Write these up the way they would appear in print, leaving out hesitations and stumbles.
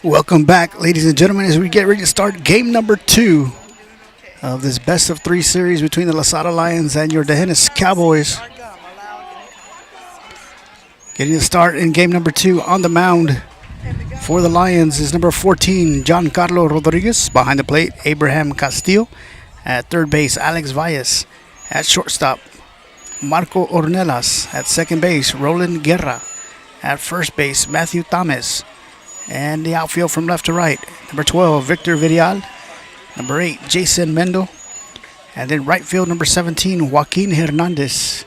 Welcome back, ladies and gentlemen, as we get ready to start game number 2 of this best of 3 series between the Lasara Lions and your Dehennis Cowboys. Getting to start in game number 2 on the mound for the Lions is number 14, Giancarlo Rodriguez. Behind the plate, Abraham Castillo. At third base, Alex Valles. At shortstop, Marco Ornelas. At second base, Roland Guerra. At first base, Matthew Thomas. And the outfield from left to right, number 12, Victor Vidal. Number 8, Jason Mendel. And then right field, number 17, Joaquin Hernandez.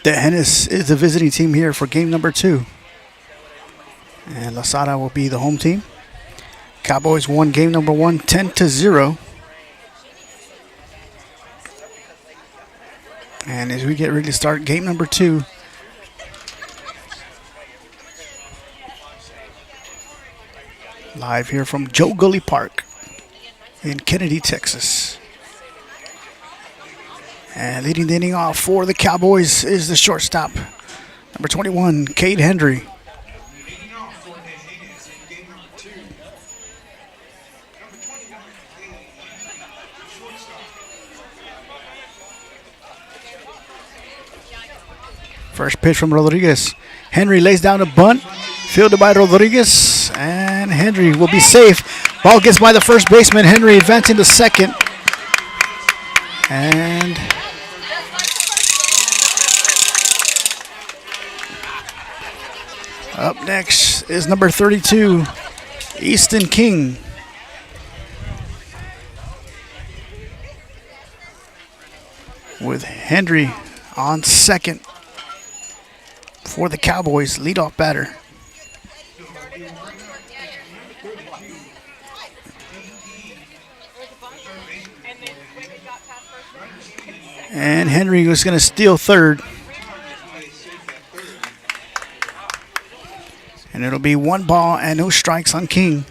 Dehennis is the visiting team here for game number 2. And Lasara will be the home team. Cowboys won game number 1, 10-0. And as we get ready to start game number 2, live here from Joe Gulley Park in Kennedy, Texas. And leading the inning off for the Cowboys is the shortstop, number 21, Cade Hendry. First pitch from Rodriguez. Henry lays down a bunt, fielded by Rodriguez, and Henry will be safe. Ball gets by the first baseman. Henry advancing to second. And up next is number 32, Easton King. With Hendry on second for the Cowboys, leadoff batter. And Henry was going to steal third. And it'll be 1 ball and no strikes on King.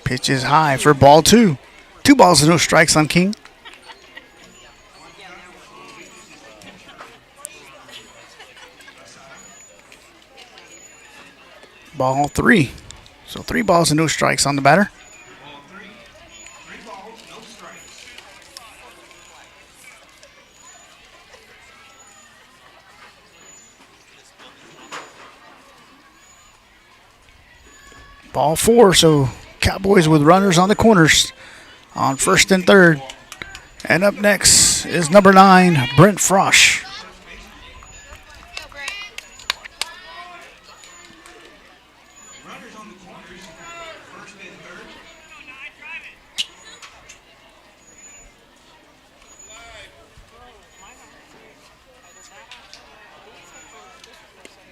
Pitch is high for ball 2. 2 balls and no strikes on King. Ball 3. So 3 balls and no strikes on the batter. Ball 4, so Cowboys with runners on the corners on first and third. And up next is number 9, Brent Frosch.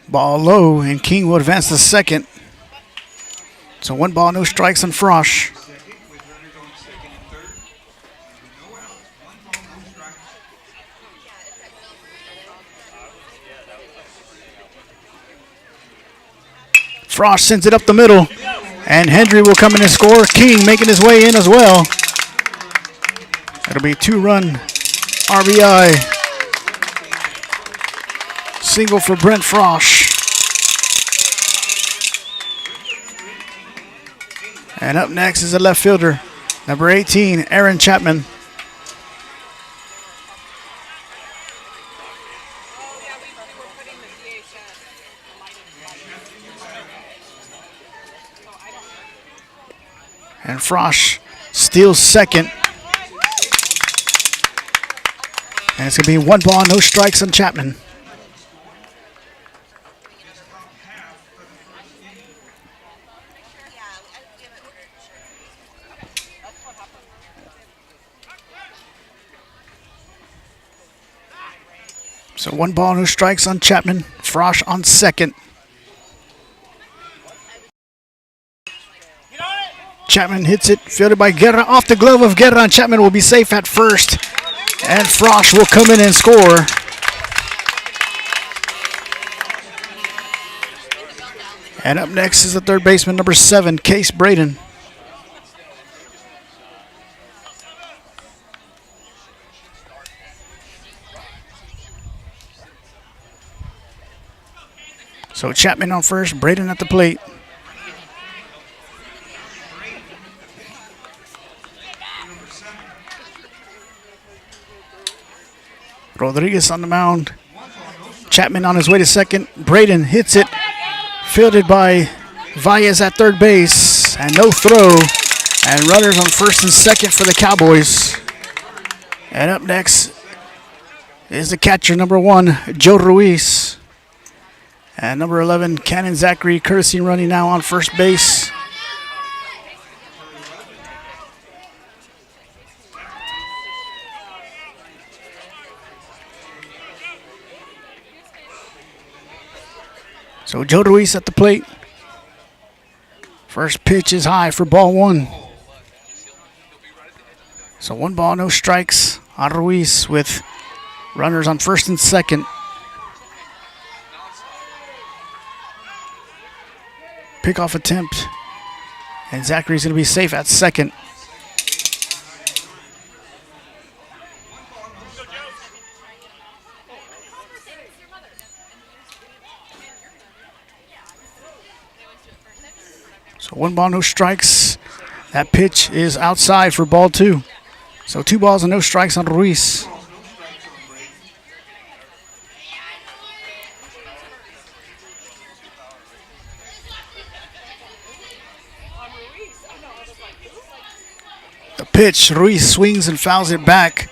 Ball low, and King will advance to second. So 1 ball, no strikes on Frosch. Frosch sends it up the middle, and Hendry will come in and score. King making his way in as well. It'll be 2-run RBI. Single for Brent Frosch. And up next is a left fielder, number 18, Aaron Chapman. And Frosch steals second. And it's going to be 1 ball, no strikes on Chapman. So 1 ball, no strikes on Chapman. Frosch on second. Chapman hits it, fielded by Guerra, off the glove of Guerra, and Chapman will be safe at first. And Frosch will come in and score. And up next is the third baseman, number 7, Case Braden. So Chapman on first, Braden at the plate. Rodriguez on the mound. Chapman on his way to second. Braden hits it. Fielded by Valles at third base. And no throw. And runners on first and second for the Cowboys. And up next is the catcher, number 1, Joe Ruiz. And number 11, Cannon Zachary, courtesy running now on first base. So Joe Ruiz at the plate. First pitch is high for ball 1. So 1 ball, no strikes on Ruiz with runners on first and second. Pickoff attempt. And Zachary's going to be safe at second. So 1 ball, no strikes. That pitch is outside for ball 2. So 2 balls and no strikes on Ruiz. The pitch, Ruiz swings and fouls it back.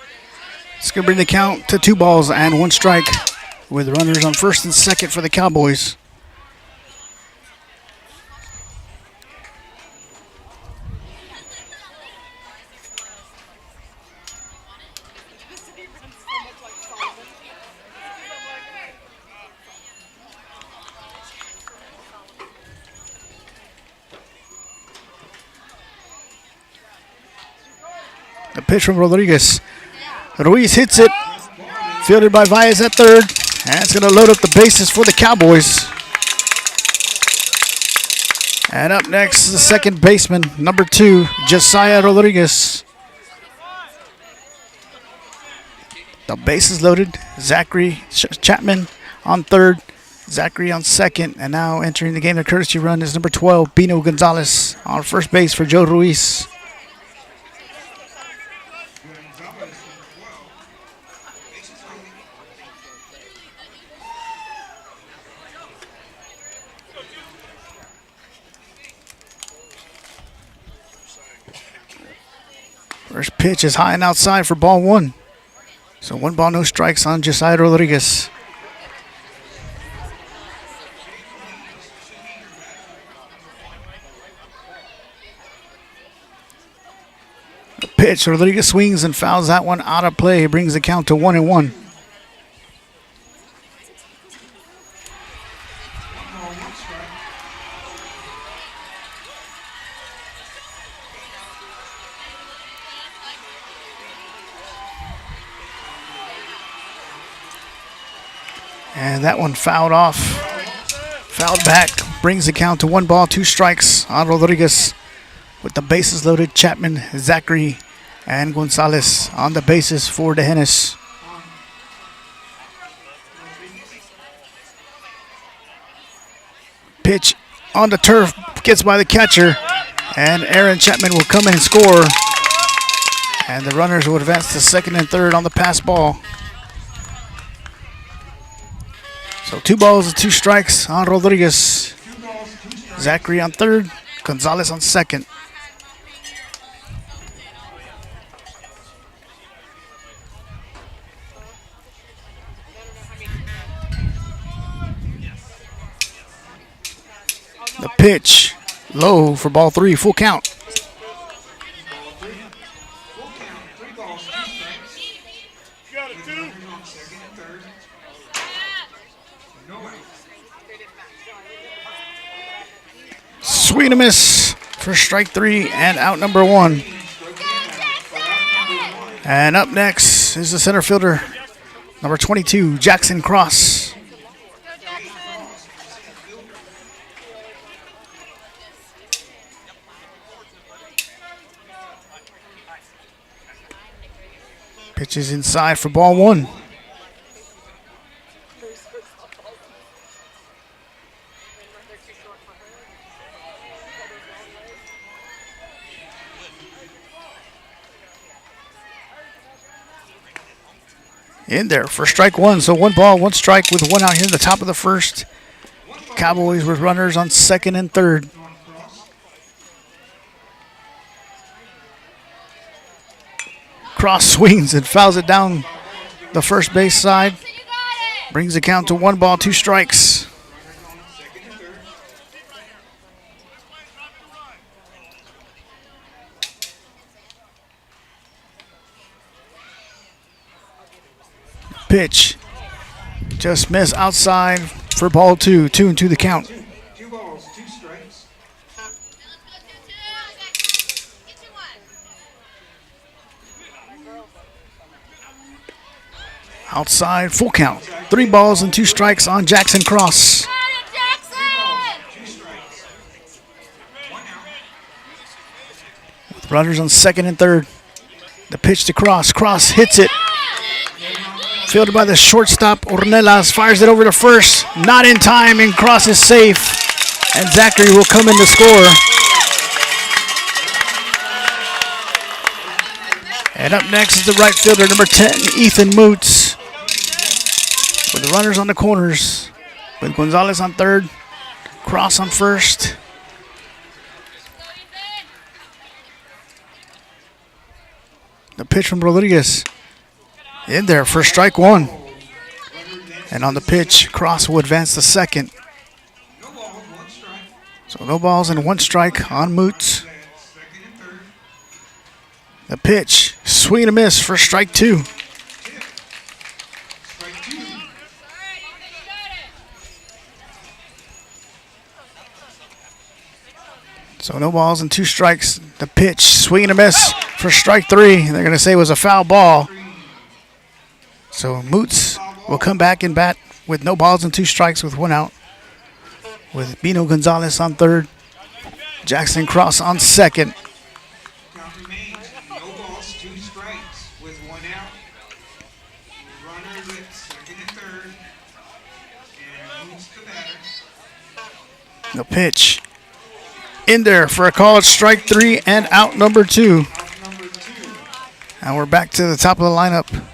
It's going to bring the count to 2 balls and 1 strike with runners on first and second for the Cowboys. The pitch from Rodriguez. Ruiz hits it. Fielded by Valles at third. And it's going to load up the bases for the Cowboys. And up next is the second baseman, number 2, Josiah Rodriguez. The bases loaded. Zachary Chapman on third. Zachary on second. And now entering the game, the courtesy run is number 12, Bino Gonzalez on first base for Joe Ruiz. First pitch is high and outside for ball 1. So 1 ball, no strikes on Josiah Rodriguez. The pitch, Rodriguez swings and fouls that one out of play. Brings the count to 1-1. And that one fouled off. Fouled back. Brings the count to 1 ball, 2 strikes on Rodriguez. With the bases loaded, Chapman, Zachary, and Gonzalez on the bases for DeHennis. Pitch on the turf, gets by the catcher. And Aaron Chapman will come in and score. And the runners will advance to second and third on the pass ball. So 2 balls and 2 strikes on Rodriguez. Zachary on third, Gonzalez on second. The pitch, low for ball 3, full count. swing and miss for strike 3 and out number 1. And up next is the center fielder, number 22, Jackson Cross. Pitches inside for ball 1. In there for strike 1. So 1 ball, 1 strike with 1 out here in the top of the first. Cowboys with runners on second and third. Cross swings and fouls it down the first base side. Brings the count to 1 ball, 2 strikes. Pitch. Just miss outside for ball 2. 2-2 the count. 2 balls, 2 strikes. Outside, full count. 3 balls and 2 strikes on Jackson Cross. With runners on second and third. The pitch to Cross. Cross hits it. Fielded by the shortstop, Ornelas fires it over to first. Not in time, and Cross is safe. And Zachary will come in to score. And up next is the right fielder, number 10, Ethan Moots. With the runners on the corners. With Gonzalez on third, Cross on first. The pitch from Rodriguez. In there for strike 1. And on the pitch, Cross will advance to second. So no balls and 1 strike on Moots. The pitch, swing and a miss for strike 2. So no balls and 2 strikes. The pitch, swing and a miss for strike 3. They're going to say it was a foul ball. So Moots will come back and bat with no balls and 2 strikes with 1 out. With Bino Gonzalez on third. Jackson Cross on second. Count remains, no balls, 2 strikes with 1 out. Runners at second and third. And moves the batter. The pitch. In there for a call. It's strike 3 and out number 2. And we're back to the top of the lineup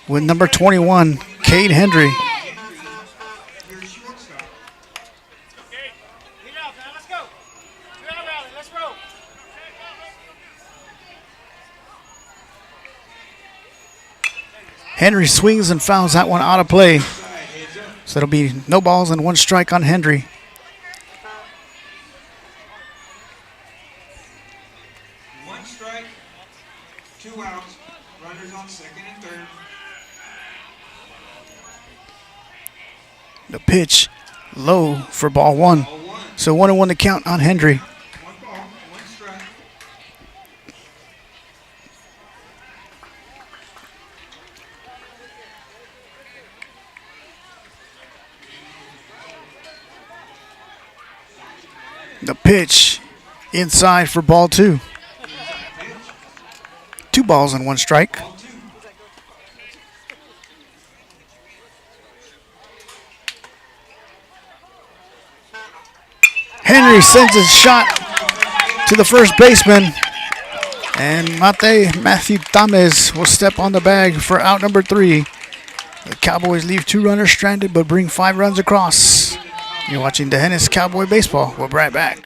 with number 21, Cade Hendry. Henry swings and fouls that one out of play. So it'll be no balls and 1 strike on Hendry. One strike, 2 outs, runners on second and third. The pitch low for ball 1. So 1-1 to count on Hendry. 1 ball, 1 strike. The pitch inside for ball 2. 2 balls and 1 strike. Henry sends his shot to the first baseman. And Matthew Tamez will step on the bag for out number 3. The Cowboys leave 2 runners stranded but bring 5 runs across. You're watching the Hennis Cowboy Baseball. We'll be right back.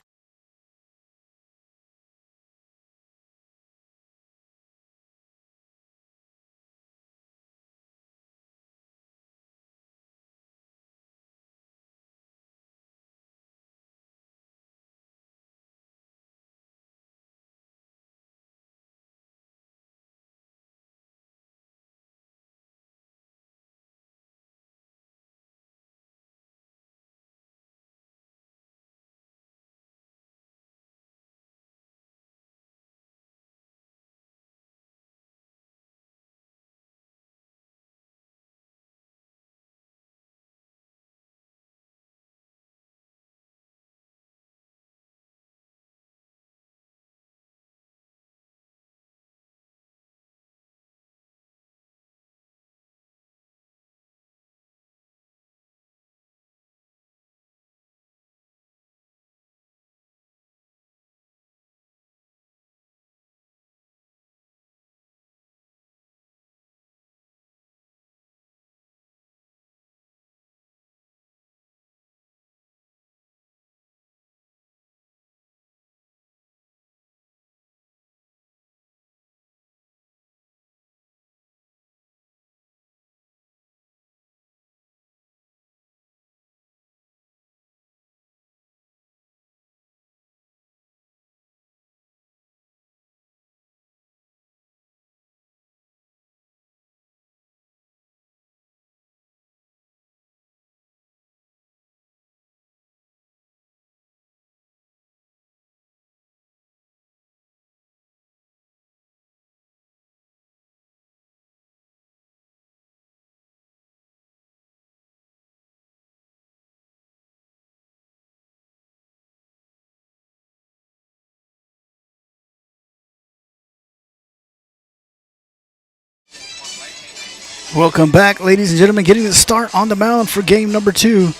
Welcome back, ladies and gentlemen. Getting the start on the mound for game number 2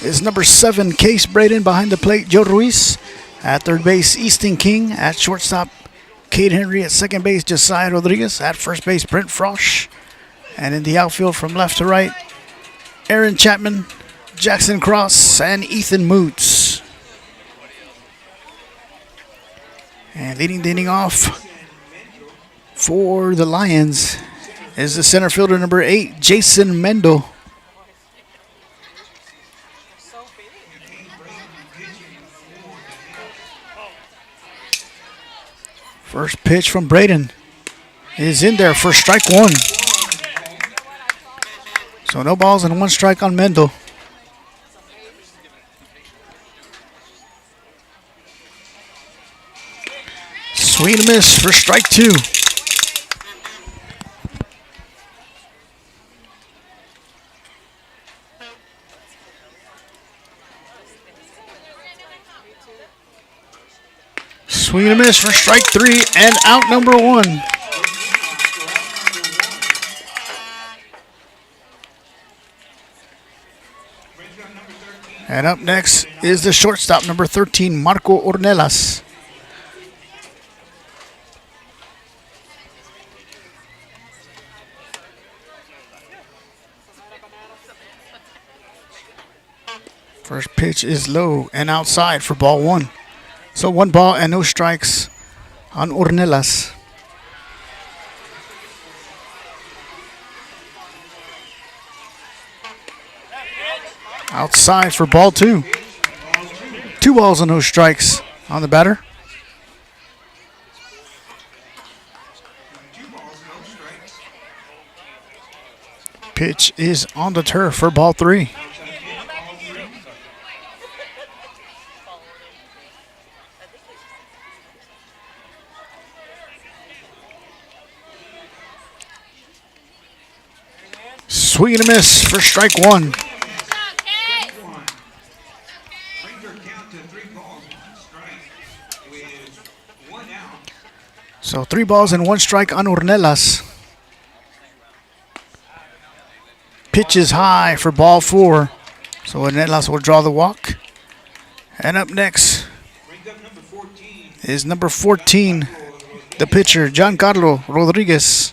is number 7, Case Braden. Behind the plate, Joe Ruiz. At third base, Easton King. At shortstop, Cade Henry. At second base, Josiah Rodriguez. At first base, Brent Frosch. And in the outfield from left to right, Aaron Chapman, Jackson Cross, and Ethan Moots. And leading the inning off for the Lions is the center fielder, number 8, Jason Mendel. First pitch from Braden is in there for strike 1. So no balls and 1 strike on Mendel. Swing and miss for strike 2. Swing and miss for strike 3 and out number 1. And up next is the shortstop, number 13, Marco Ornelas. First pitch is low and outside for ball 1. So 1 ball and no strikes on Ornelas. Outside for ball 2. 2 balls and no strikes on the batter. Pitch is on the turf for ball 3. Swing and a miss for strike 1. So 3 balls and 1 strike on Ornelas. Pitch is high for ball 4. So Ornelas will draw the walk. And up next is number 14, the pitcher, Giancarlo Rodriguez.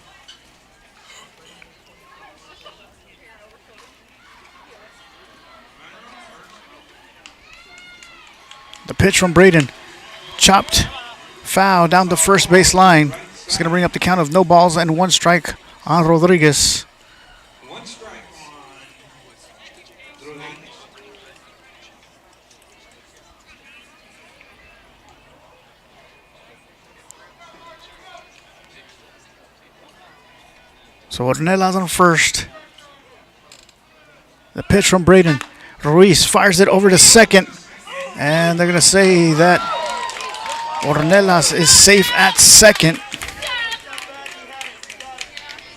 The pitch from Braden, chopped foul down the first base line. It's going to bring up the count of no balls and 1 strike on Rodriguez. 1 strike on Rodriguez. So Ornelas on first. The pitch from Braden. Ruiz fires it over to second. And they're going to say that Ornelas is safe at second.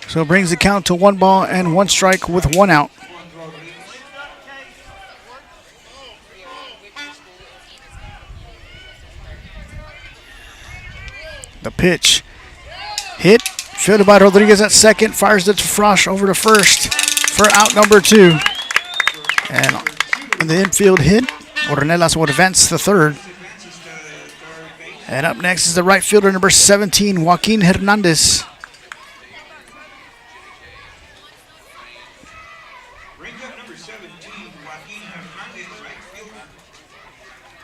So it brings the count to 1 ball and 1 strike with 1 out. The pitch hit, fielded by Rodriguez at second, fires it to Frosch over to first for out number 2. And in the infield hit, Ornelas will advance to third. And up next is the right fielder, number 17, Joaquin Hernandez. Brings up number 17, Joaquin Hernandez, right fielder,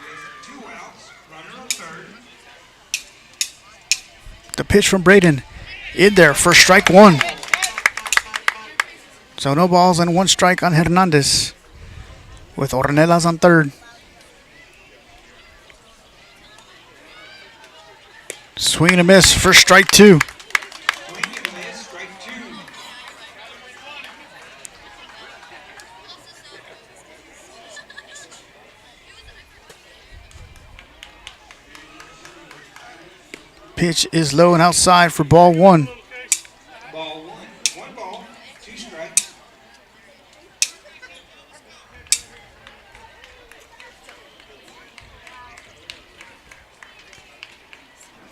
with 2 outs, runner on third. The pitch from Braden, in there for strike 1. So no balls and 1 strike on Hernandez, with Ornelas on third. Swing and a miss for strike 2. Swing and miss, strike 2. Pitch is low and outside for ball 1. Ball 1. 1 ball, 2 strikes.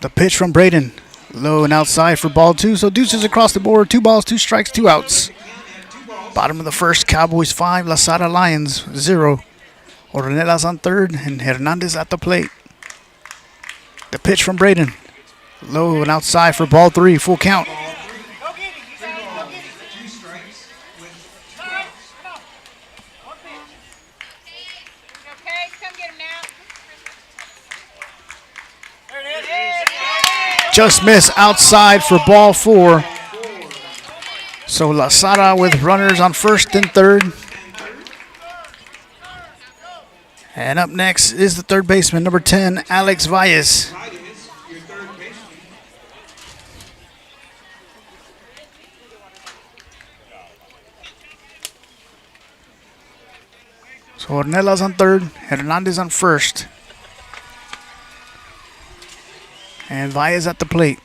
The pitch from Braden, low and outside for ball 2. So deuces across the board, 2 balls, 2 strikes, 2 outs. Bottom of the first, Cowboys 5, Lasara Lions 0. Ornelas on third, and Hernandez at the plate. The pitch from Braden. Low and outside for ball 3, full count. Ball 3. 3 balls, 2 strikes with 2 outs. Okay, come get him now. Just miss outside for ball 4. So Lasara with runners on first and third. And up next is the third baseman, number 10, Alex Valles. Valles, your third baseman. So Ornelas on third, Hernandez on first. And Valles at the plate.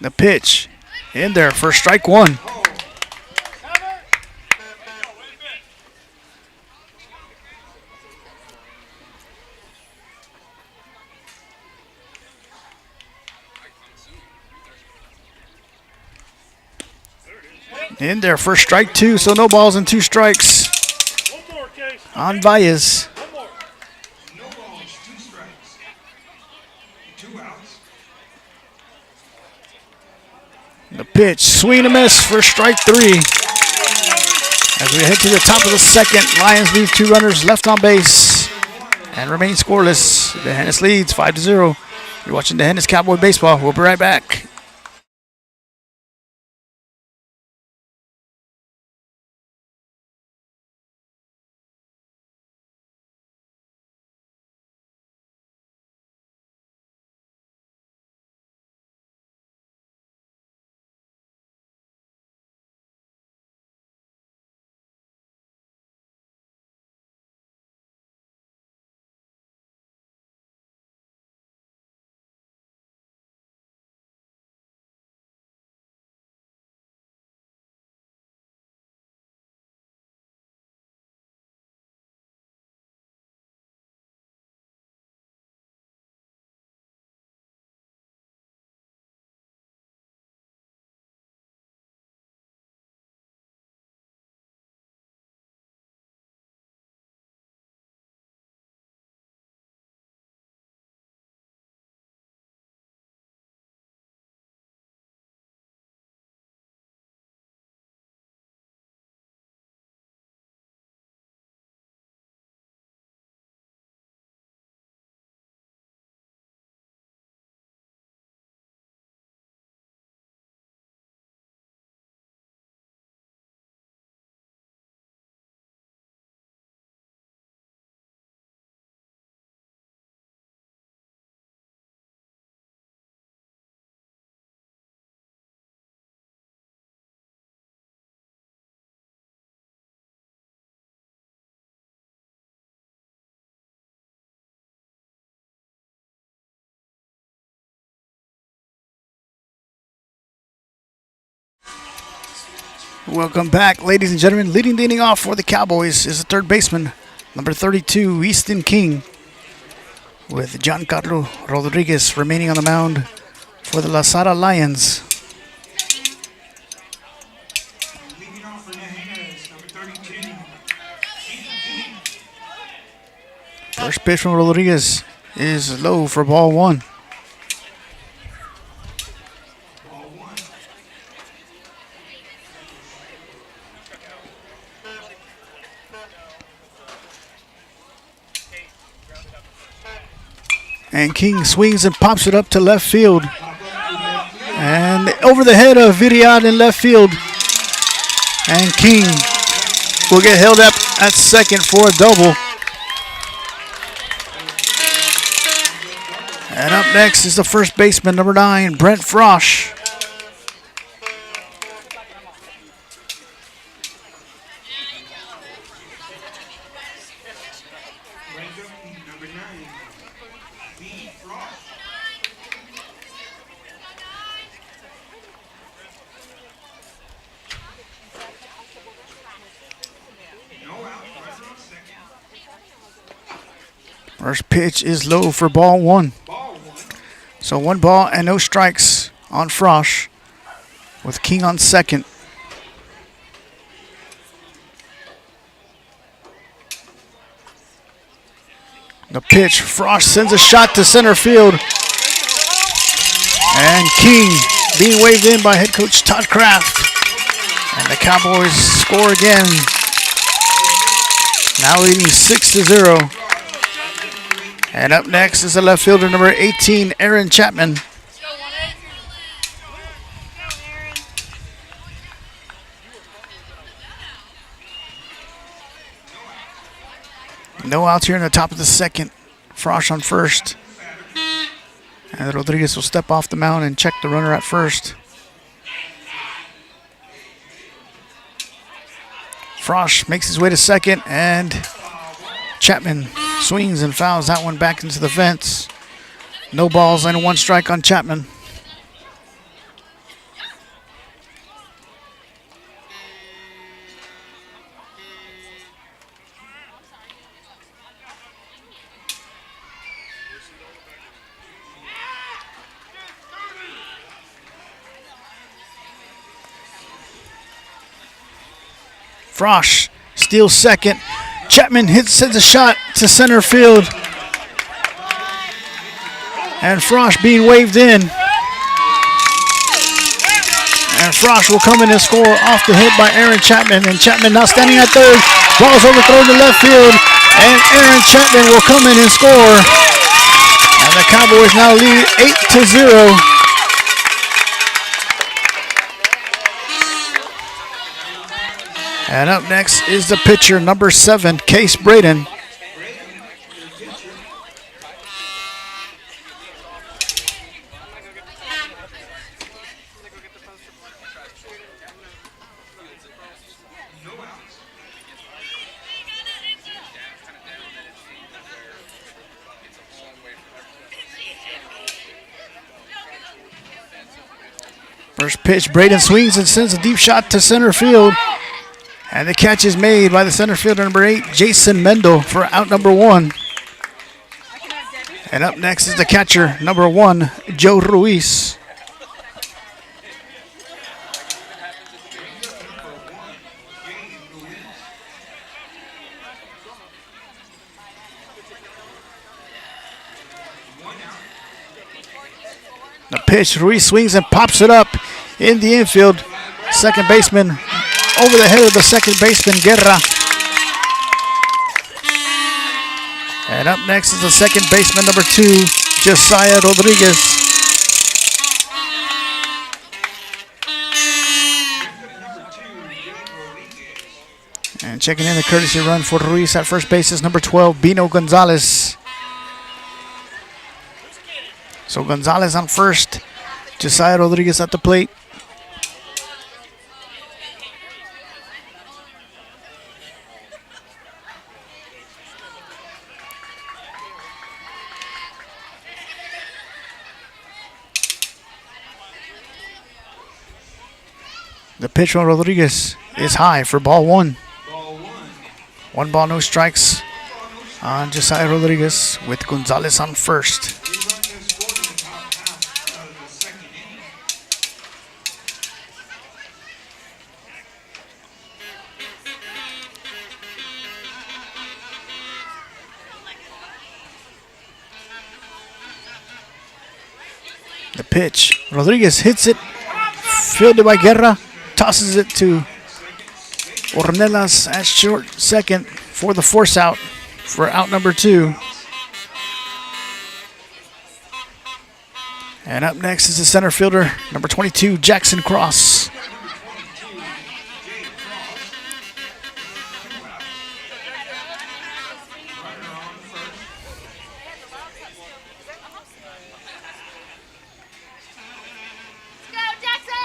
The pitch in there for strike 1. In there for strike 2, so no balls and 2 strikes on Valles. No balls, 2 strikes. 2 outs. The pitch, swing and miss for strike 3. As we head to the top of the second, Lions leave 2 runners left on base and remain scoreless. The Hennis leads 5-0. You're watching the Hennis Cowboy Baseball. We'll be right back. Welcome back, ladies and gentlemen. Leading the inning off for the Cowboys is the third baseman, number 32, Easton King, with Giancarlo Rodriguez remaining on the mound for the Lasara Lions. Leading off for the Hennis, number 32. First pitch from Rodriguez is low for ball 1. Ball 1. And King swings and pops it up to left field. And over the head of Viriat in left field. And King will get held up at second for a double. And up next is the first baseman, number 9, Brent Frosch. Number 9. B. Frost. No out, runner on second. First pitch is low for ball 1. Ball 1. So 1 ball and no strikes on Frosch with King on second. The pitch, Frost sends a shot to center field. And King being waved in by head coach Todd Kraft. And the Cowboys score again. Now leading 6-0. And up next is the left fielder, number 18, Aaron Chapman. No outs here in the top of the second. Frost on first. And Rodriguez will step off the mound and check the runner at first. Frost makes his way to second, and Chapman swings and fouls that one back into the fence. No balls and 1 strike on Chapman. Frost steals second. Chapman sends a shot to center field. And Frost being waved in. And Frost will come in and score off the hit by Aaron Chapman. And Chapman now standing at third. Ball's overthrown to left field. And Aaron Chapman will come in and score. And the Cowboys now lead 8-0. And up next is the pitcher, number 7, Case Braden. First pitch, Braden swings and sends a deep shot to center field. And the catch is made by the center fielder, number 8, Jason Mendel, for out number 1. And up next is the catcher, number 1, Joe Ruiz. The pitch, Ruiz swings and pops it up in the infield. Second baseman over the head of the second baseman, Guerra. And up next is the second baseman, number 2, Josiah Rodriguez. And checking in the courtesy run for Ruiz at first base is number 12, Bino Gonzalez. So Gonzalez on first, Josiah Rodriguez at the plate. The pitch from Rodriguez is high for ball 1. 1 ball, no strikes on Josiah Rodriguez with Gonzalez on first. The pitch, Rodriguez hits it, fielded by Guerra, tosses it to Ornelas at short second for the force out for out number 2. And up next is the center fielder, number 22, Jackson Cross.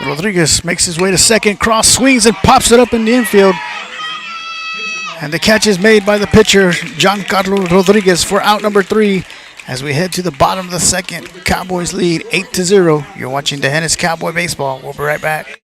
Rodriguez makes his way to second. Cross swings and pops it up in the infield. And the catch is made by the pitcher, Giancarlo Rodriguez, for out number 3 as we head to the bottom of the second. Cowboys lead 8-0. You're watching D'Hanis Cowboy Baseball. We'll be right back.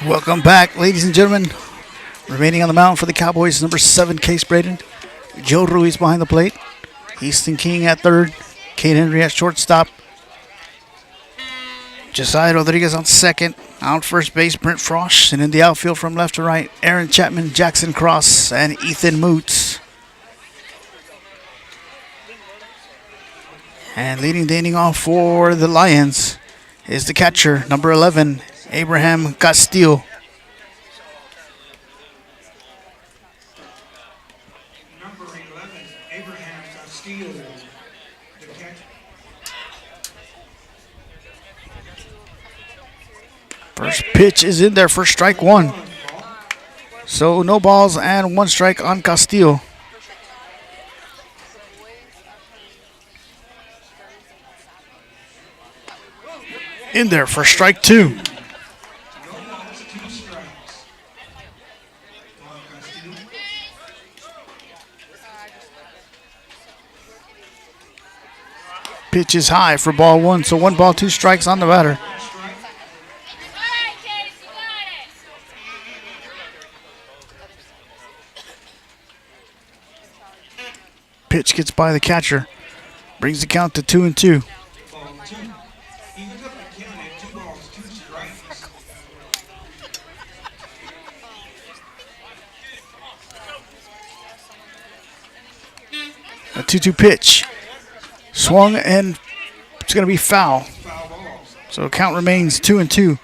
Welcome back, ladies and gentlemen. Remaining on the mound for the Cowboys, number 7, Case Braden. Joe Ruiz behind the plate. Easton King at third. Kate Henry at shortstop. Josiah Rodriguez on second. Out first base, Brent Frosch. And in the outfield from left to right, Aaron Chapman, Jackson Cross, and Ethan Moots. And leading the inning off for the Lions is the catcher, number 11, Abraham Castillo. Number 11, Abraham Castillo, the catcher. First pitch is in there for strike one. So no balls and 1 strike on Castillo. In there for strike 2. No balls, 2 strikes. On Castillo. Pitch is high for ball 1, so 1 ball, 2 strikes on the batter. Strike. All right, Case, you got it. Pitch gets by the catcher. Brings the count to 2-2. Ball 2. Evens up the count at 2 balls, 2 strikes. A 2-2 pitch. Swung and it's going to be foul. Foul balls. So count remains 2-2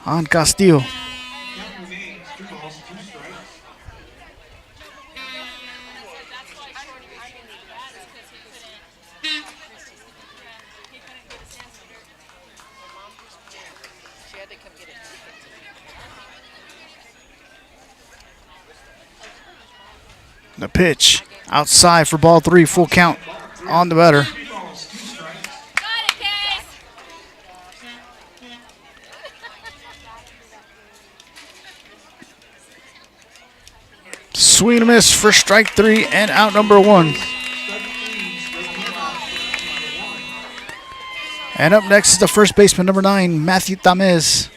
on Castillo. Count remains 2 balls, 2 strikes. The pitch outside for ball 3, full count on the batter. 3 balls, 2 strikes. Got it, Case. Swing and a miss for strike 3 and out number 1. Strike 3, strike 2 out for number 1. And up next is the first baseman, number 9, Matthew Tamez.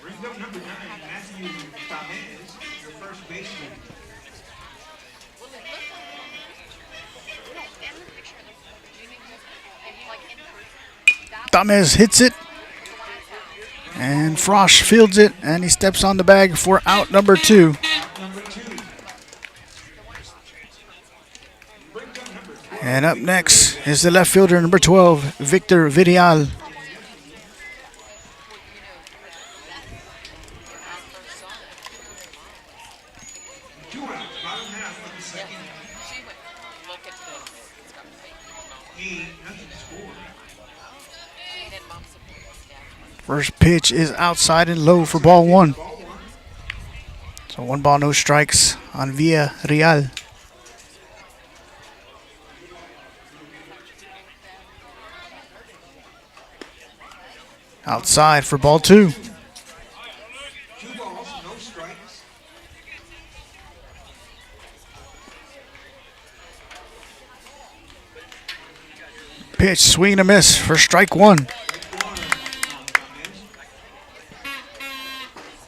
Brings up number 9, Matthew Tamez, your first baseman. Tamez hits it. And Frosch fields it, and he steps on the bag for out number 2. Out number 2. Brings up number 12. And up next is the left fielder, number 12, Victor Vidial. 2 out, bottom half of the second. 8-0 score. First pitch is outside and low for ball 1. Ball 1. So 1 ball, no strikes on Villa Real. Outside for ball 2. 2 balls, no strikes. Pitch, swing and a miss for strike 1.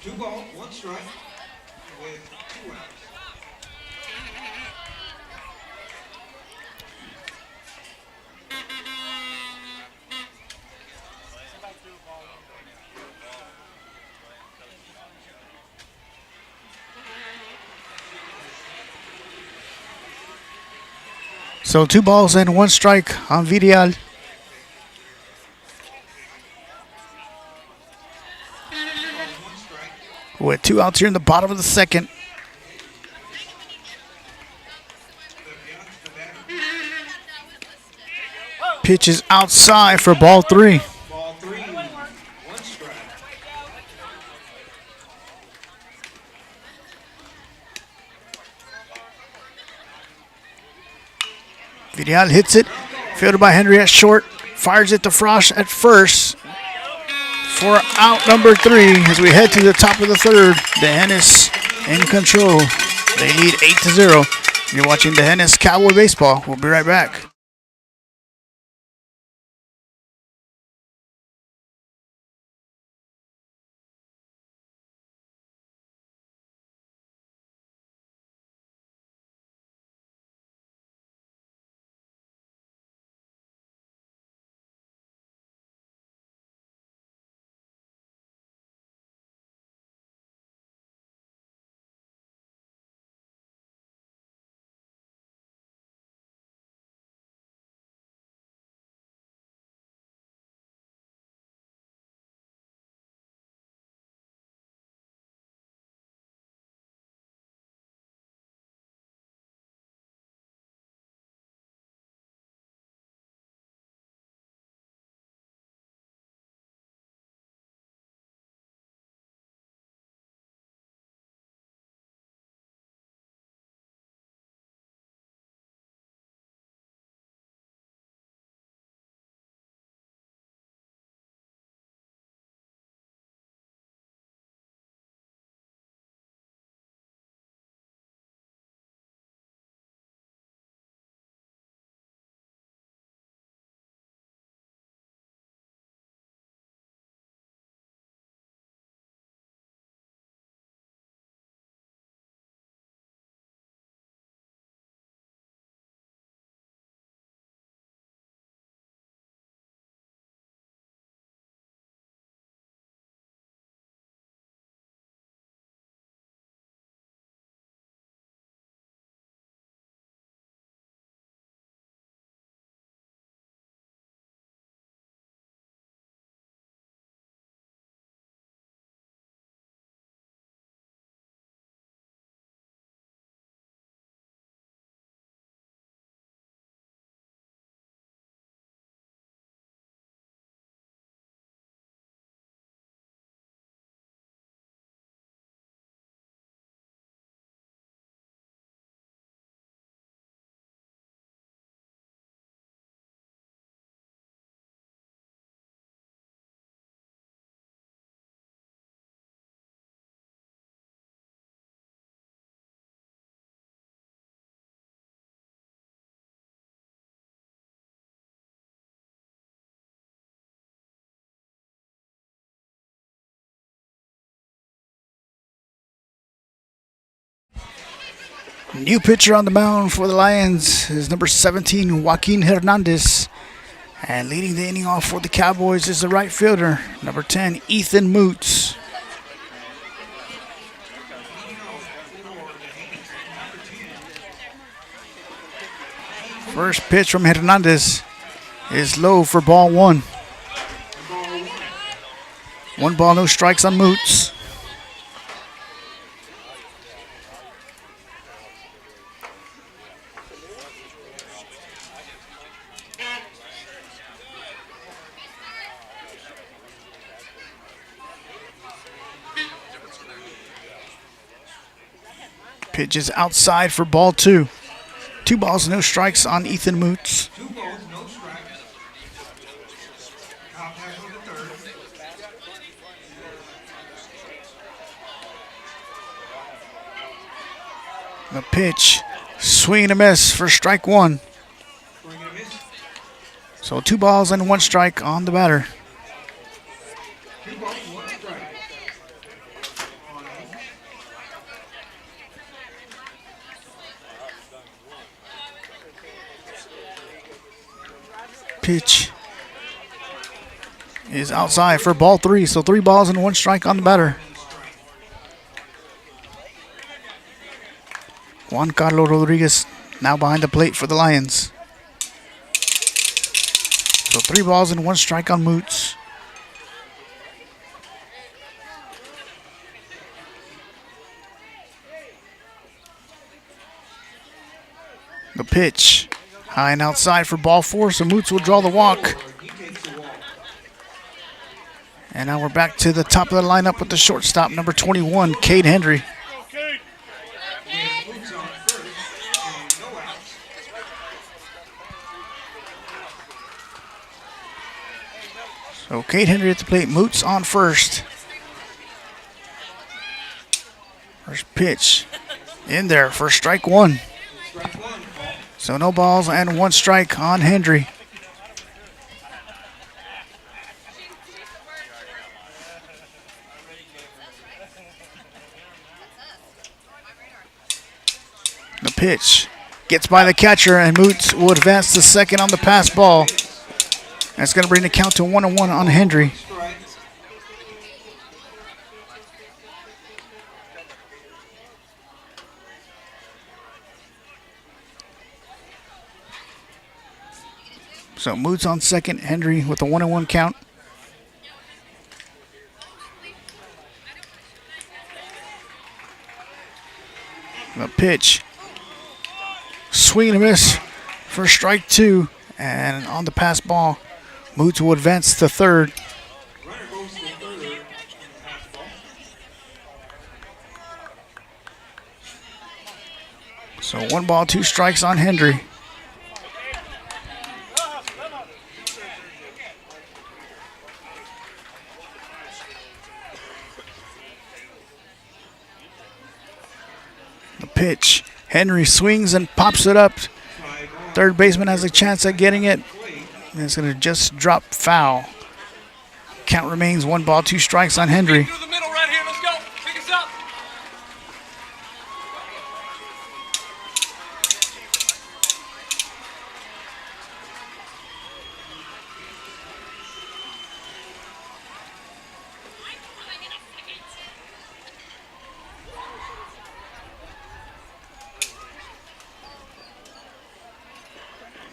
2 balls, 1 strike with 2 outs. So 2 balls and 1 strike on Vidial. 1 strike. With 2 outs here in the bottom of the second. The batter. Pitch is outside for ball 3. Ball 3, 1 strike. Vidial hits it. Fielded by Henry at short. Fires it to Frosch at first. For out number 3 as we head to the top of the 3rd. The Hennis in control. They lead 8-0. You're watching the Hennis Cowboy Baseball. We'll be right back. New pitcher on the mound for the Lions is number 17, Joaquin Hernandez. And leading the inning off for the Cowboys is the right fielder, number 10, Ethan Moots. First pitch from Hernandez is low for ball one. 1 ball, no strikes on Moots. Pitch is outside for ball two. 2 balls, no strikes on Ethan Moots. 2 balls, no strikes. Contact on the third. The pitch, swing and a miss for strike one. Swing and a miss. So 2 balls and 1 strike on the batter. 2 balls, 1 strike. On him. Pitch is outside for ball 3. So 3 balls and 1 strike on the batter. Juan Carlos Rodriguez now behind the plate for the Lions. So 3 balls and 1 strike on Moots. The pitch, high and outside for ball 4, so Moots will draw the walk. He takes the walk. And now we're back to the top of the lineup with the shortstop, number 21, Cade Hendry. With Moots on first and no outs. So Cade Hendry at the plate, Moots on first. First pitch in there for strike 1. Strike 1. Ball. So no balls and 1 strike on Hendry. The pitch gets by the catcher, and Moots will advance to second on the pass ball. That's going to bring the count to 1-1 on Hendry. Strike. So Moots on second, Hendry with a 1-1 count. The pitch, swing and a miss for strike 2, and on the pass ball, Moots will advance to third. Runner goes to third on the pass ball. So 1 ball, 2 strikes on Hendry. The pitch, Henry swings and pops it up. Fly ball. Third baseman has a chance at getting it. And it's going to just drop foul. Count remains 1 ball, 2 strikes on Hendry. Through the middle right here. Let's go. Pick us up.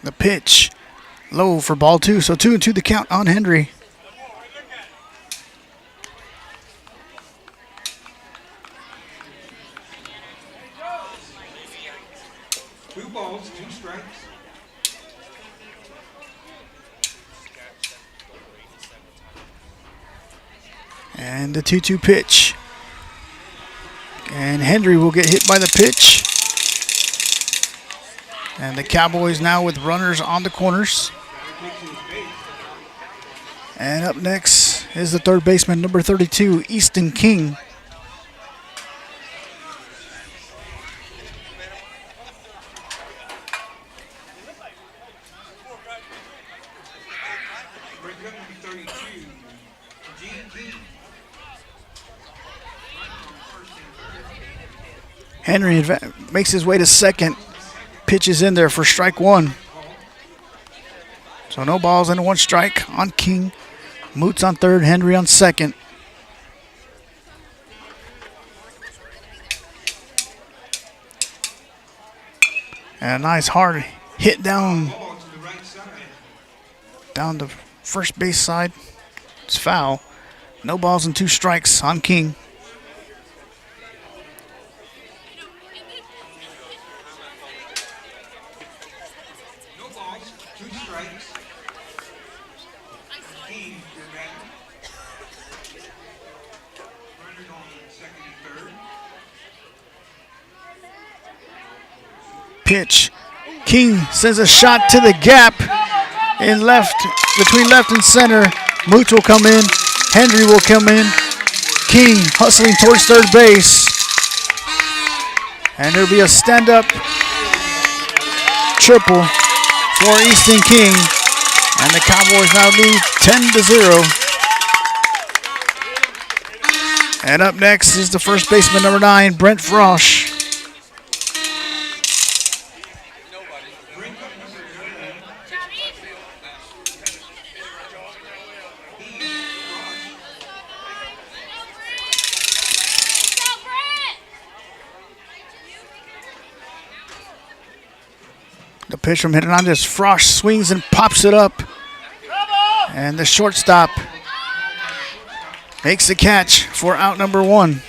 The pitch, low for ball 2. So 2-2 the count on Hendry. Two balls, 2 strikes. And the 2-2 pitch. And Hendry will get hit by the pitch. And the Cowboys now with runners on the corners. Batter takes his base. And up next is the third baseman, number 32, Easton King. Break up number 32. Gene King. Runner on first and third. Henry makes his way to second. Pitches in there for strike one. So no balls and one strike on King. Moots on third, Henry on second. And a nice hard hit down the first base side. It's foul. No balls and two strikes on King. No balls, 2 strikes. King, your batter. Runners on second and third. Pitch. King sends a shot to the gap in left, between left and center. Moots will come in. Henry will come in. King hustling towards third base. And there'll be a stand-up triple for Easton King. And the Cowboys now lead 10-0. And up next is the first baseman, number 9, Brent Frosch. The pitch from Hernandez. Frosch swings and pops it up. And the shortstop makes the catch for out number 1.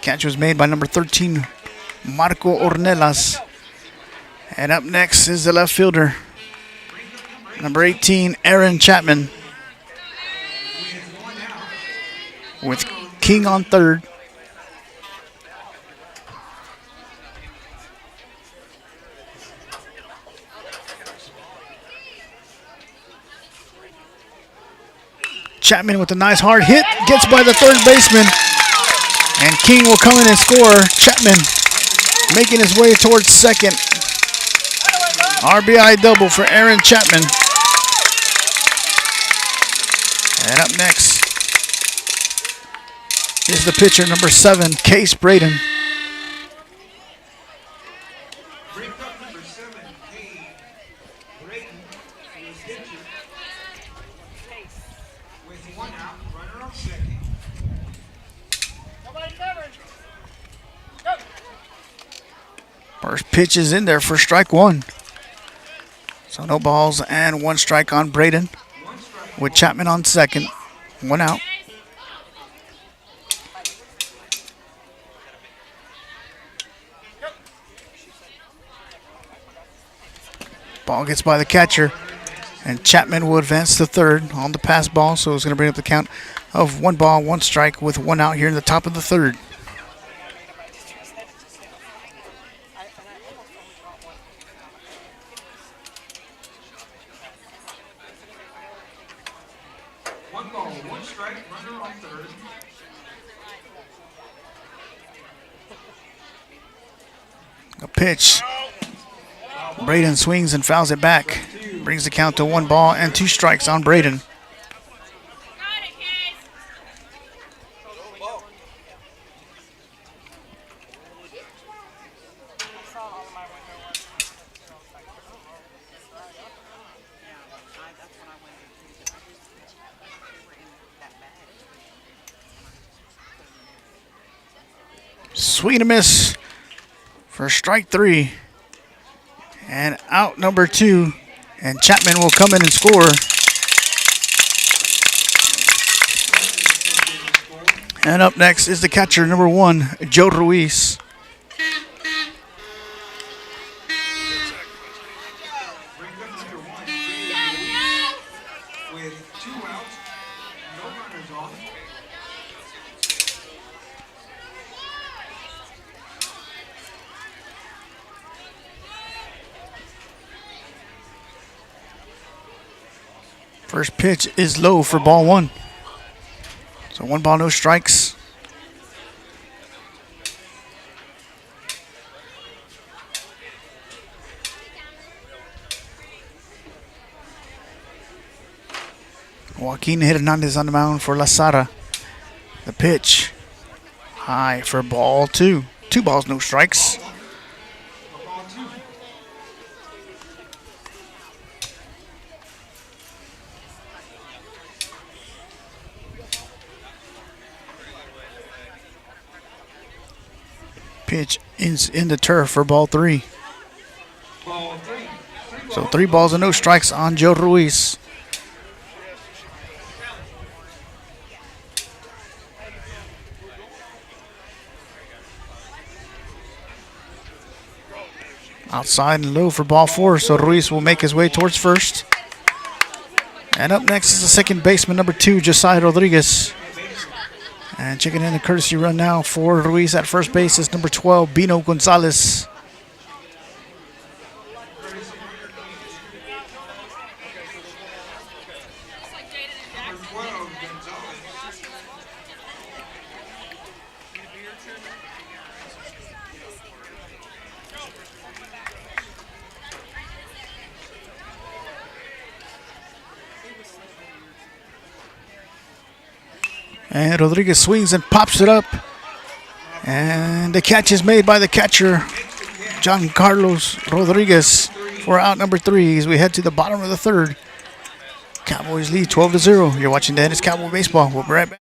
Catch was made by number 13, Marco Ornelas. And up next is the left fielder, number 18, Aaron Chapman. With King on third. Chapman with a nice hard hit, gets by the third baseman, and King will come in and score. Chapman making his way towards second. RBI double for Aaron Chapman. And up next is the pitcher, number 7, Case Braden. Breakup number 7, Cade Brayton, is pitcher. With 1 out, runner on second. First pitch is in there for strike 1. So no balls and 1 strike on Braden. With Chapman on second. 1 out. Ball gets by the catcher. And Chapman will advance to third on the pass ball. So it's going to bring up the count of 1 ball, 1 strike with 1 out here in the top of the third. A pitch. Braden swings and fouls it back. Brings the count to 1 ball and 2 strikes on Braden. Swing and miss for strike 3. And out number 2. And Chapman will come in and score. And up next is the catcher, number 1, Joe Ruiz. With 2 outs, no runners on. First pitch is low for ball 1. So 1 ball, no strikes. Joaquin Hernandez on the mound for Lasara. The pitch. High for ball two. 2 balls, no strikes. For ball two. Pitch in the turf for ball 3. Ball three. So 3 balls and no strikes on Joe Ruiz. Outside and low for ball 4, so Ruiz will make his way towards first. And up next is the second baseman, number 2, Josiah Rodriguez. And checking in the courtesy run now for Ruiz at first base is number 12, Bino Gonzalez. Number 12, Gonzalez. And Rodriguez swings and pops it up. And the catch is made by the catcher, John Carlos Rodriguez, for out number 3 as we head to the bottom of the third. Cowboys lead 12-0. You're watching Dennis Cowboy Baseball. We'll be right back.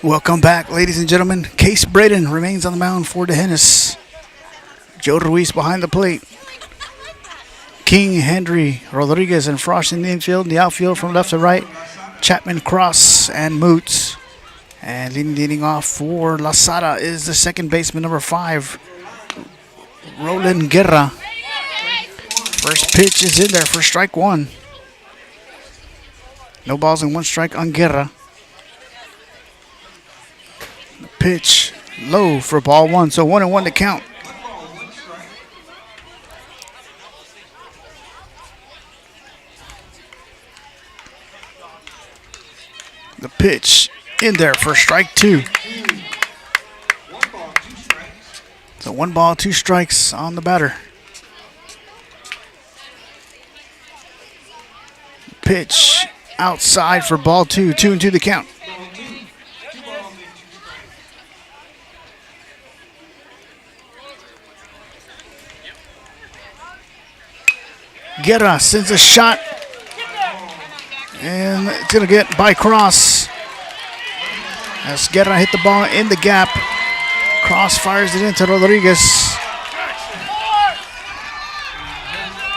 Welcome back, ladies and gentlemen. Case Braden remains on the mound for DeHennis. Joe Ruiz behind the plate. King, Henry, Rodriguez, and Frost in the infield. In the outfield from left to right, Chapman, Cross, and Moots. And leading off for Lasara is the second baseman, number 5, Roland Guerra. First pitch is in there for strike 1. No balls and 1 strike on Guerra. Pitch low for ball 1, so 1-1 to count. The pitch in there for strike 2. 1 ball, 2 strikes. So 1 ball, 2 strikes on the batter. Pitch outside for ball 2. 2-2 the count. Ball 2. 2 balls and 2 strikes. Guerra sends a shot. And it's going to get by Cross. As Guerra hit the ball in the gap. Cross fires it into Rodriguez.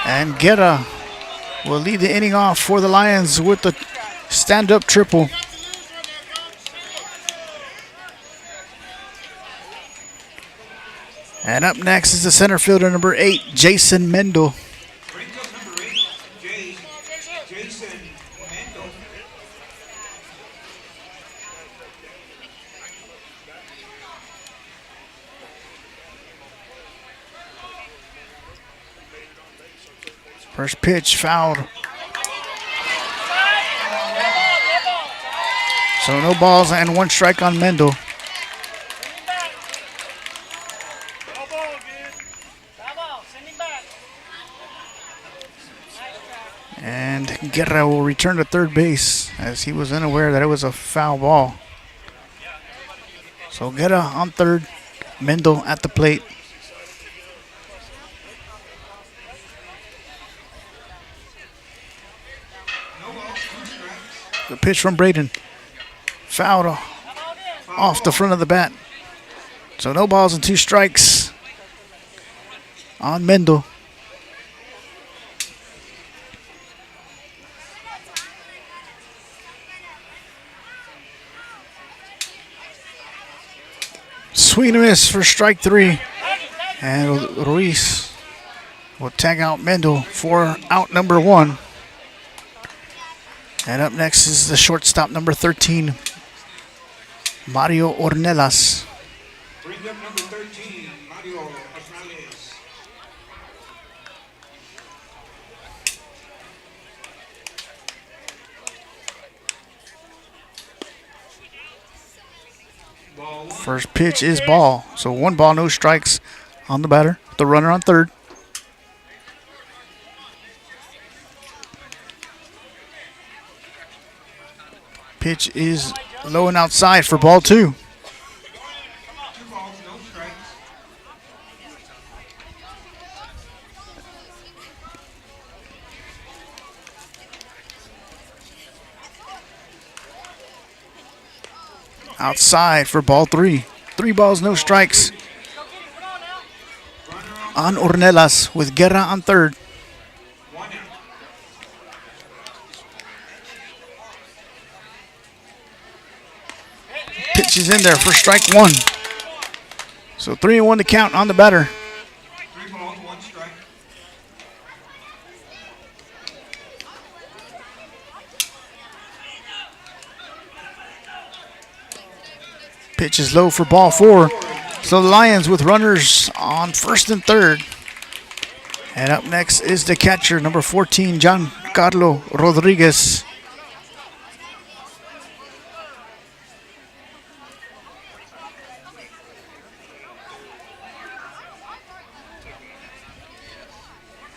And Guerra will lead the inning off for the Lions with the stand-up triple. And up next is the center fielder, number 8, Jason Mendel. Brings up number 8, Jason Mendel. First pitch fouled. So no balls and 1 strike on Mendel. And Guerra will return to third base as he was unaware that it was a foul ball. So Guerra on third, Mendel at the plate. The pitch from Braden. Fouled off the front of the bat. So no balls and 2 strikes on Mendel. Swing and a miss for strike 3. And Ruiz will tag out Mendel for out number 1. And up next is the shortstop, number 13, Mario Ornelas. Bring up number 13, Mario Ornelas. Ball 1. First pitch is ball. So 1 ball, no strikes on the batter. The runner on third. Pitch is low and outside for ball 2. 2 balls, no strikes. Outside for ball 3. 3 balls, no strikes on Ornelas with Guerra on third. 1 out. Pitch is in there for strike 1. So 3-1 to count on the batter. 3 balls, 1 strike. Pitch is low for ball 4. So the Lions with runners on first and third. And up next is the catcher, number 14, Giancarlo Rodriguez.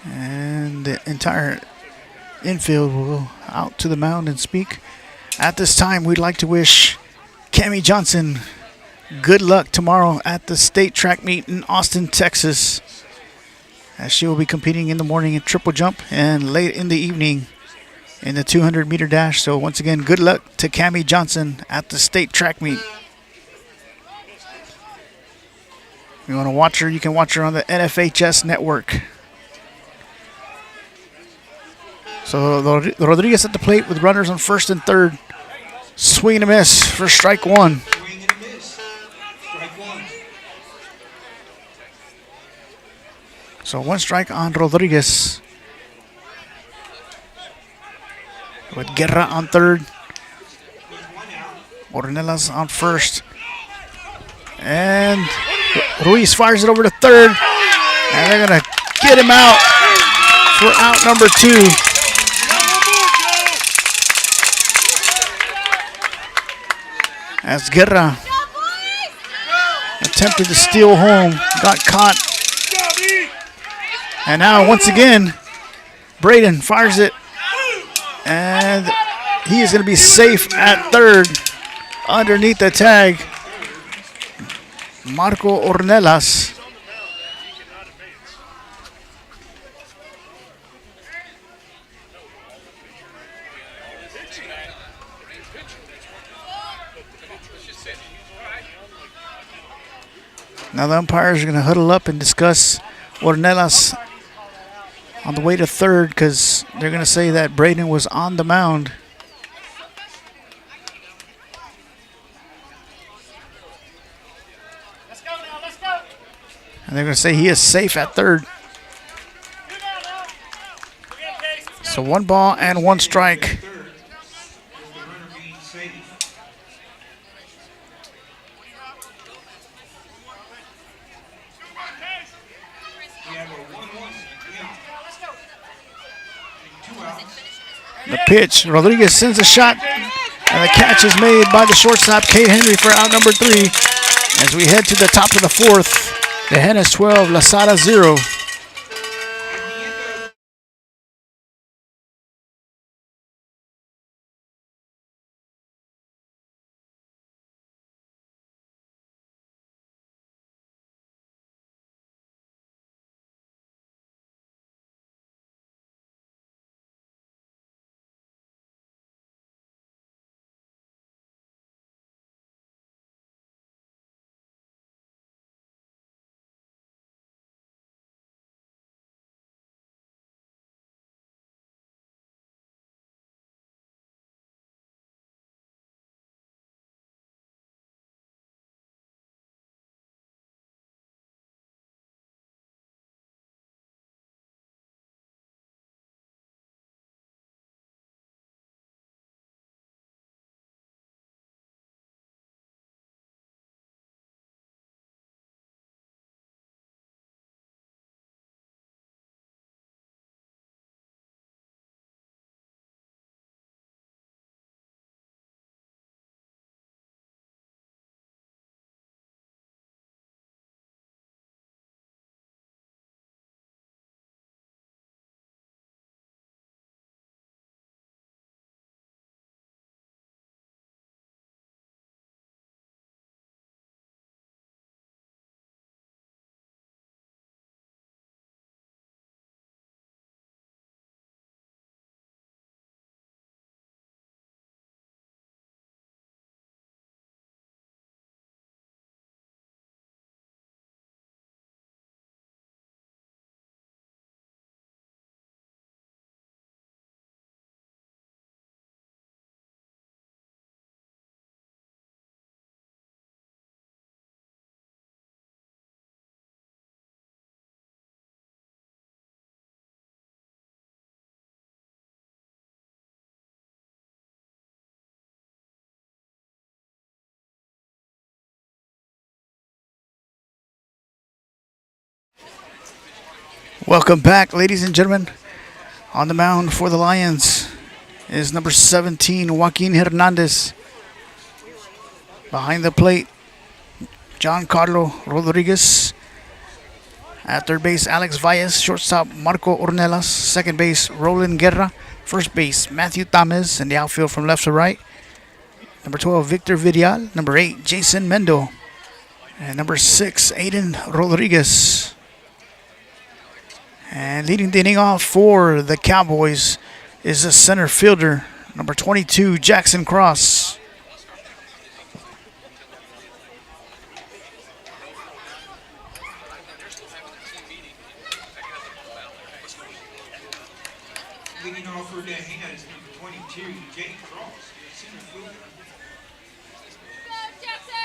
And the entire infield will go out to the mound and speak. At this time, we'd like to wish Cammie Johnson good luck tomorrow at the state track meet in Austin, Texas, as she will be competing in the morning in triple jump and late in the evening in the 200-meter dash. So once again, good luck to Cammie Johnson at the state track meet. If you want to watch her, you can watch her on the NFHS network. So Rodriguez at the plate with runners on first and third. Swing and a miss for strike 1. Swing and a miss. Strike 1. So 1 strike on Rodriguez. With Guerra on third. With 1 out. Ornelas on first. And Ruiz fires it over to third. And they're going to get him out for out number 2. As Guerra attempted to steal home, got caught. And now once again, Braden fires it. And he is going to be safe at third underneath the tag. Marco Ornelas. Now the umpires are going to huddle up and discuss Ornelas on the way to third, because they're going to say that Braden was on the mound. And they're going to say he is safe at third. So 1 ball and 1 strike. Third, with the runner being safe. We have a 1-1. Yeah. 2 outs. The pitch. Rodriguez sends a shot. And the catch is made by the shortstop, Kate Henry, for out number 3. As we head to the top of the 4th. The Hen is 12, Lasara 0. Welcome back, ladies and gentlemen. On the mound for the Lions is number 17, Joaquin Hernandez. Behind the plate, Giancarlo Rodriguez. At third base, Alex Valles. Shortstop, Marco Ornelas. Second base, Roland Guerra. First base, Matthew Tamez. And the outfield from left to right, number 12, Victor Vidal. Number 8, Jason Mendo. And number 6, Aiden Rodriguez. And leading the inning off for the Cowboys is the center fielder, number 22, Jackson Cross. Leading off for the Hen is number 22, Jake Cross, center fielder. Go, Jackson!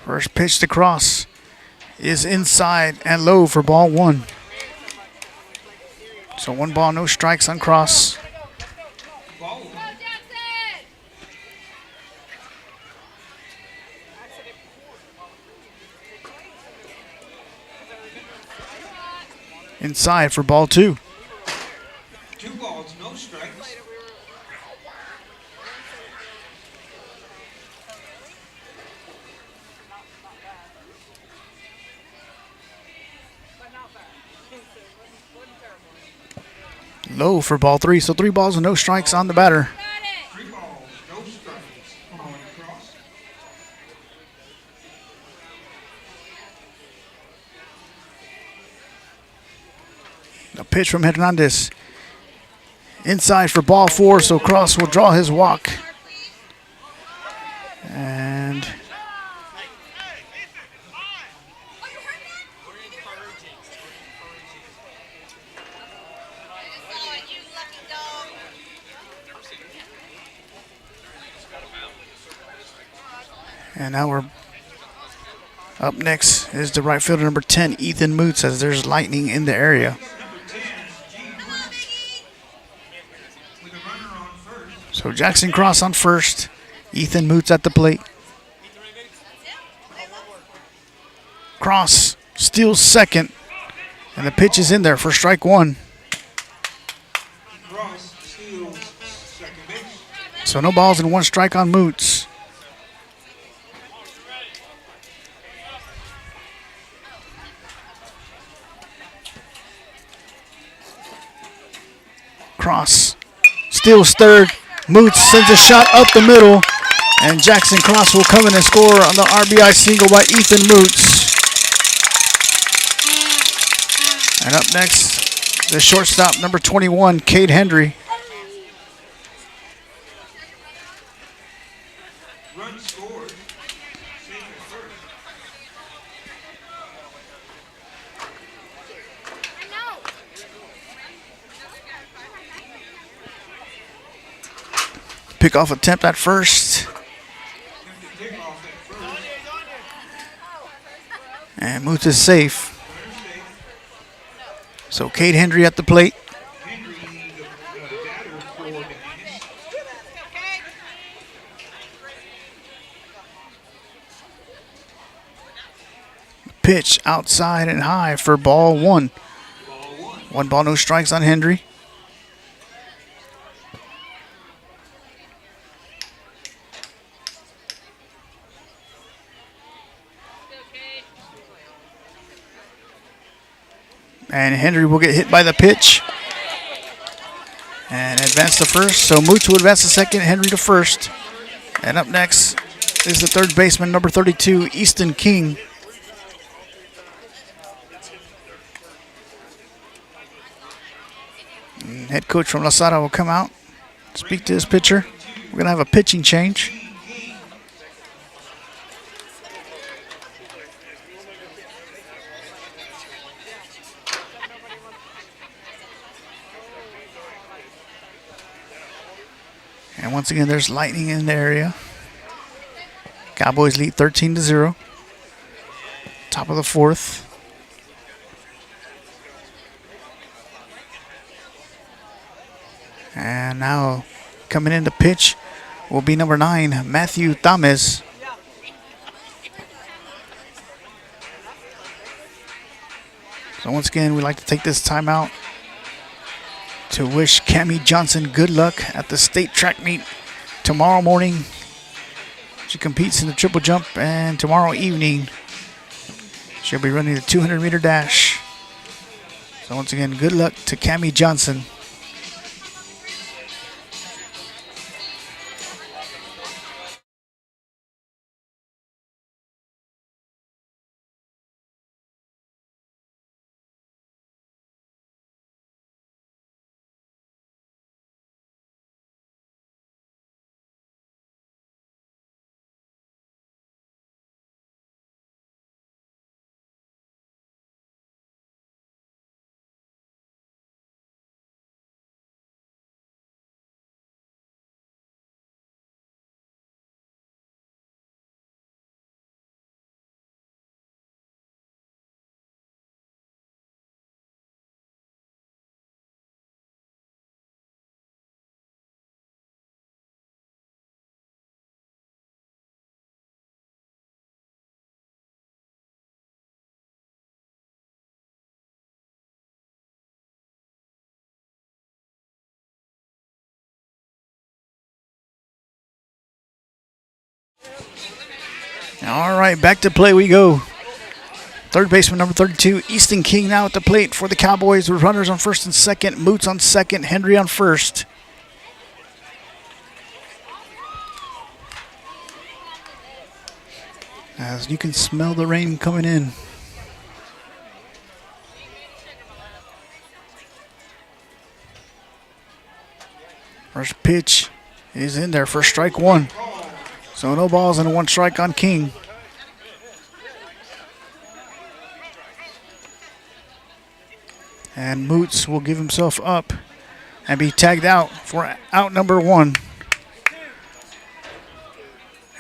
First pitch to Cross is inside and low for ball 1. So 1 ball, no strikes on Cross. Ball Go, 1. Jackson! Inside for ball 2. 2 balls, no strikes. Low for ball 3. So 3 balls and no strikes on the batter. Got it! 3 balls, no strikes. On Cross. A pitch from Hernandez. Inside for ball 4, so Cross will draw his walk. And And now we're up next is the right fielder number 10, Ethan Moots, as there's lightning in the area. So Jackson Cross on first, Ethan Moots at the plate. Cross steals second, and the pitch is in there for strike one. Cross steals second base. So no balls and 1 strike on Moots. Cross steals third. Moots sends a shot up the middle, and Jackson Cross will come in and score on the RBI single by Ethan Moots. And up next, the shortstop, number 21, Cade Hendry. Run scored. Safe at first. Pickoff attempt at first. Pick off at first. And Moots is safe. So Cade Hendry at the plate. Henry, the batter for the Venus. Pitch outside and high for ball one. Ball one. 1 ball, no strikes on Hendry. And Hendry will get hit by the pitch and advance to first. So Moots will advance to second, Hendry to first. And up next is the third baseman, number 32, Easton King. And head coach from Lasara will come out, speak to his pitcher. We're going to have a pitching change. And once again, there's lightning in the area. Cowboys lead 13-0. Top of the fourth. And now coming in to pitch will be number 9, Matthew Tames. So once again, we'd like to take this timeout to wish Cammie Johnson good luck at the state track meet tomorrow morning. She competes in the triple jump, and tomorrow evening she'll be running the 200-meter dash. So once again, good luck to Cammie Johnson. All right, back to play we go. Third baseman number 32, Easton King now at the plate for the Cowboys with runners on first and second, Moots on second, Hendry on first. As you can smell the rain coming in. First pitch is in there for strike one. So no balls and 1 strike on King. And Moots will give himself up and be tagged out for out number 1.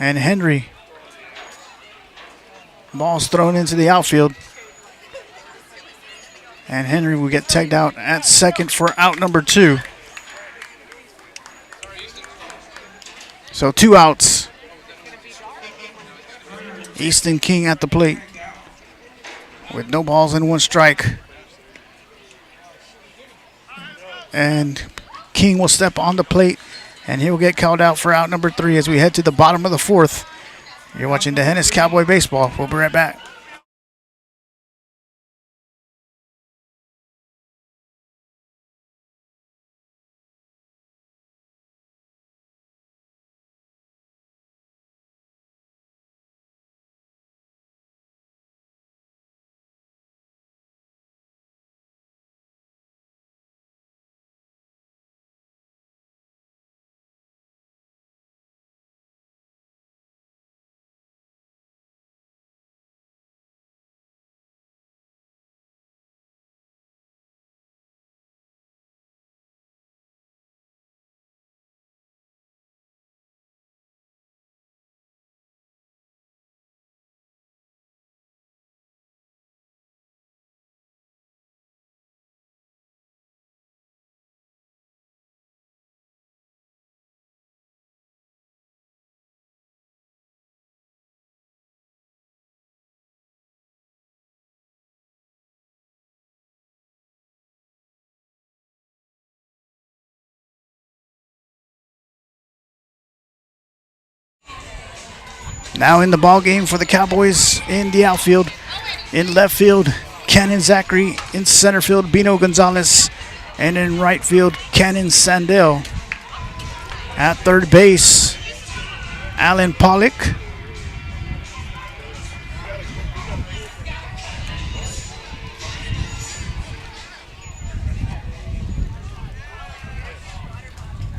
And Hendry Ball's thrown into the outfield. And Henry will get tagged out at second for out number 2. So 2 outs. Easton King at the plate with no balls and 1 strike. And King will step on the plate, and he will get called out for out number 3 as we head to the bottom of the 4th. You're watching the Hennis Cowboy Baseball. We'll be right back. Now in the ball game for the Cowboys in the outfield. In left field, Cannon Zachary. In center field, Bino Gonzalez. And in right field, Cannon Sandell. At third base, Alan Pollock.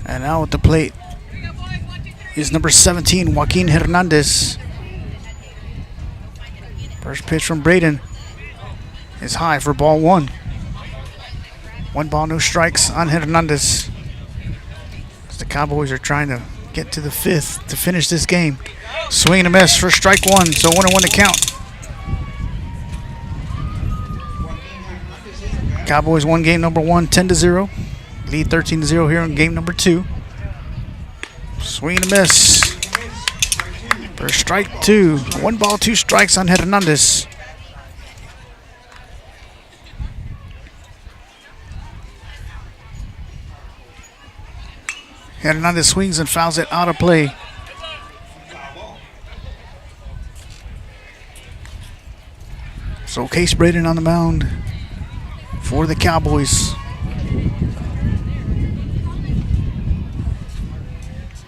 And now at the plate is number 17, Joaquin Hernandez. First pitch from Braden is high for ball 1. 1 ball, no strikes on Hernandez. The Cowboys are trying to get to the 5th to finish this game. Swing and a miss for strike 1, so 1-1 to count. Cowboys won game number 1, 10-0. Lead 13-0 here in game number 2. Swing and a miss for strike 2. 1 ball, 2 strikes on Hernandez. Hernandez swings and fouls it out of play. So Case Braden on the mound for the Cowboys.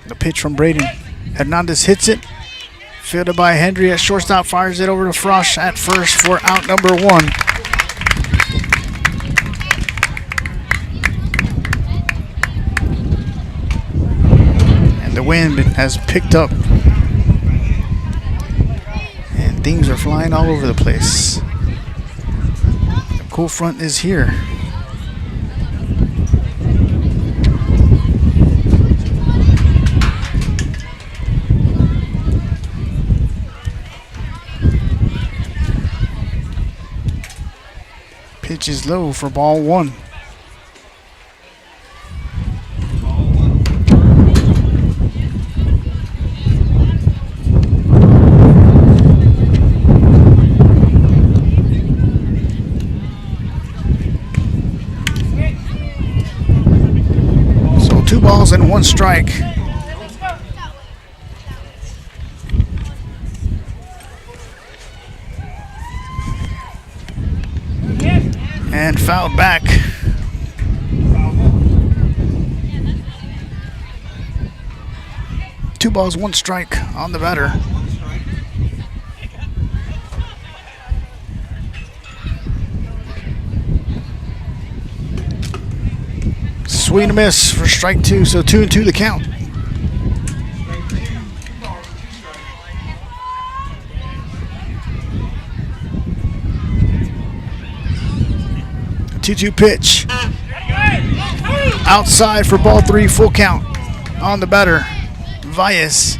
The pitch from Braden. Hernandez hits it. Fielded by Hendry at shortstop. Fires it over to Frosch at first for out number 1. And the wind has picked up. And things are flying all over the place. The cool front is here. Pitch is low for ball 1. So 2 balls and 1 strike. And fouled back. Two balls, 1 strike on the batter. Swing and a miss for strike 2, so 2-2 the count. The 2-2 pitch. Outside for ball 3, full count on the batter, Valles.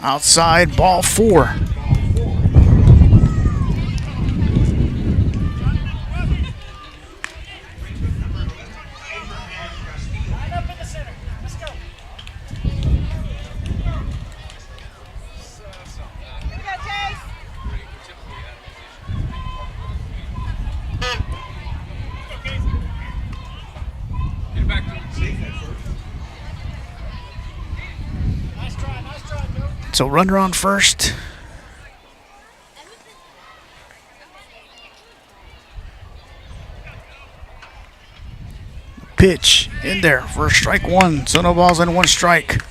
Outside, ball 4. So runner on first. Pitch in there for strike 1. So no balls and 1 strike.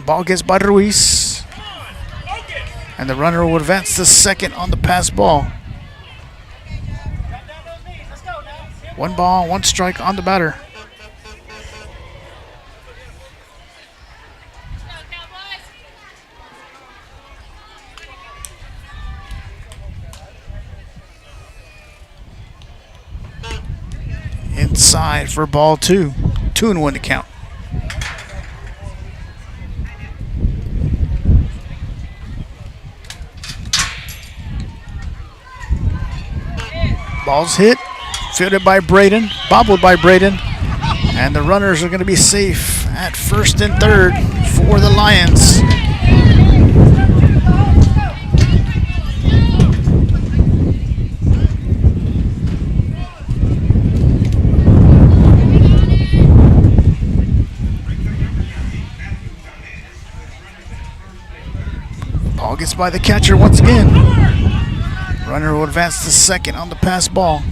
Ball gets by Ruiz. And the runner will advance to second on the pass ball. 1 ball, 1 strike on the batter. Inside for ball 2. 2-1 to count. Ball's hit. Fielded by Braden, bobbled by Braden, and the runners are going to be safe at first and third for the Lions. Ball gets by the catcher once again. Runner will advance to second on the pass ball.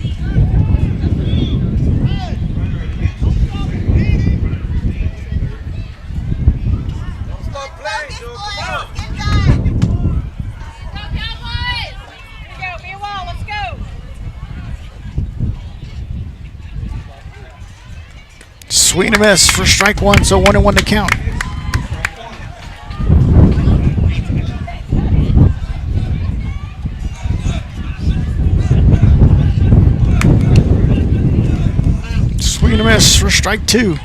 Swing and a miss for strike 1, so 1-1 to count. Swing and a miss for strike 2.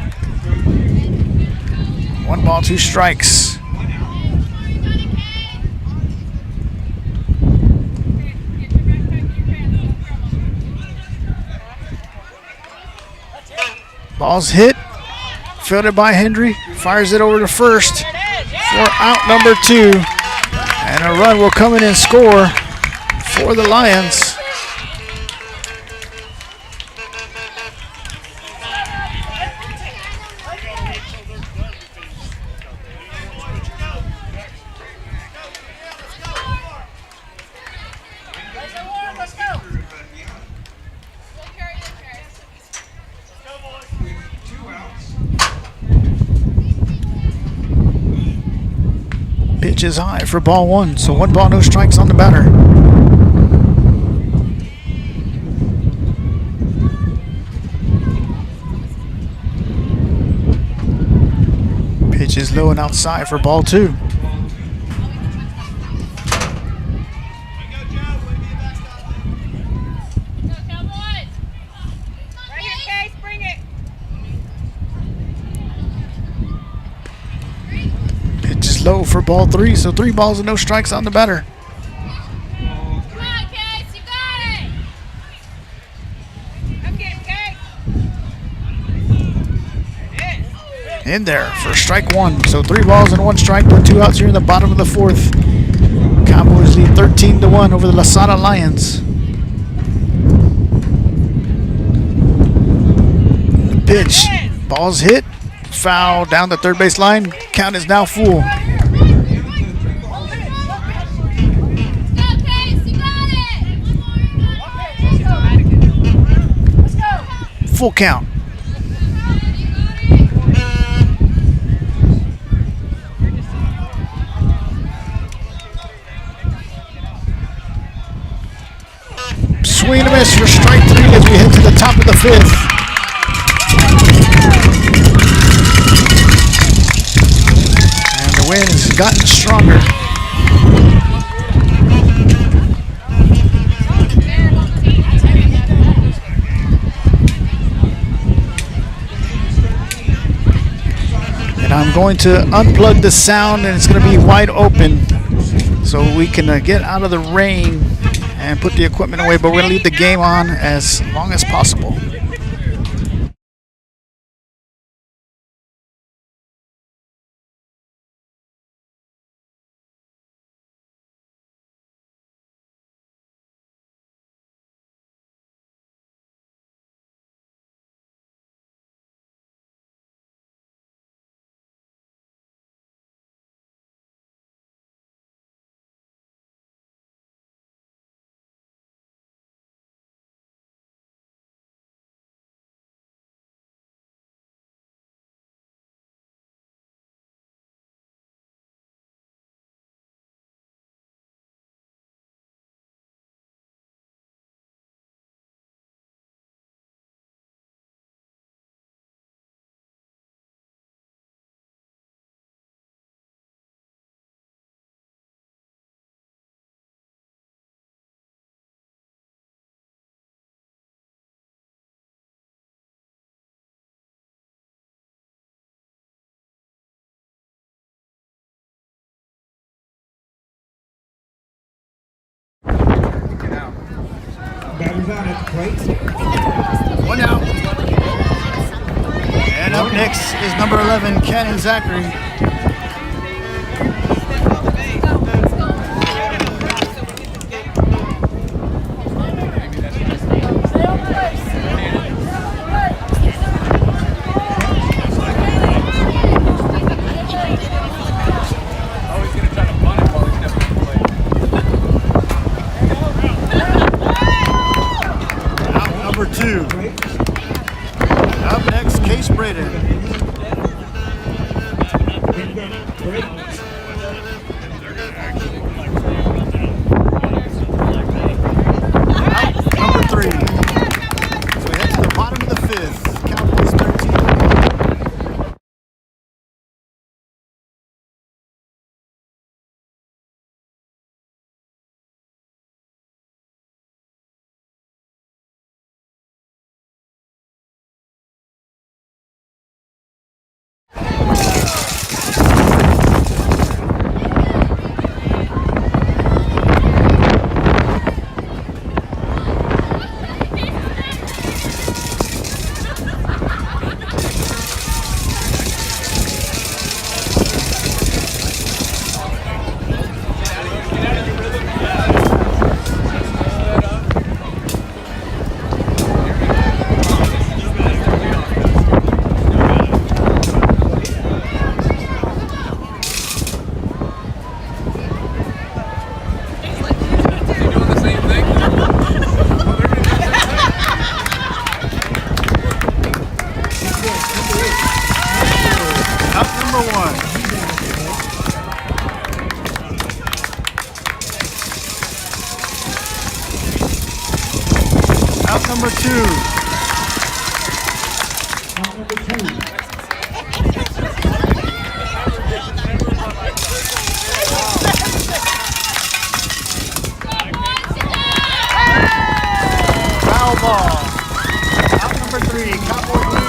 1 ball, 2 strikes. Ball's hit, fielded by Hendry, fires it over to first for out number 2, and a run will come in and score for the Lions. Pitch is high for ball 1, so 1 ball, no strikes on the batter. Pitch is low and outside for ball 2. Low for ball 3, so 3 balls and no strikes on the batter. Come on, Case, you got it. Come get him, Case. In there for strike 1, so 3 balls and 1 strike with 2 outs here in the bottom of the 4th. Cowboys lead 13-1 over the Lasara Lions. The pitch, ball's hit, foul down the third base line. Count is now full. Full count. Swing and a miss for strike 3 as we head to the top of the 5th. And the wind has gotten stronger. I'm going to unplug the sound, and it's going to be wide open so we can get out of the rain and put the equipment away, but we're going to leave the game on as long as possible. Batters on it, plate. One out. And up next is number 11, Cannon Zachary. Number 2. Up next, Case Braden. Number 3. So we head to the bottom of the 5th. Cowboys 13. Up number 1. Out number 2. Foul ball. Out number 3. Cowboys.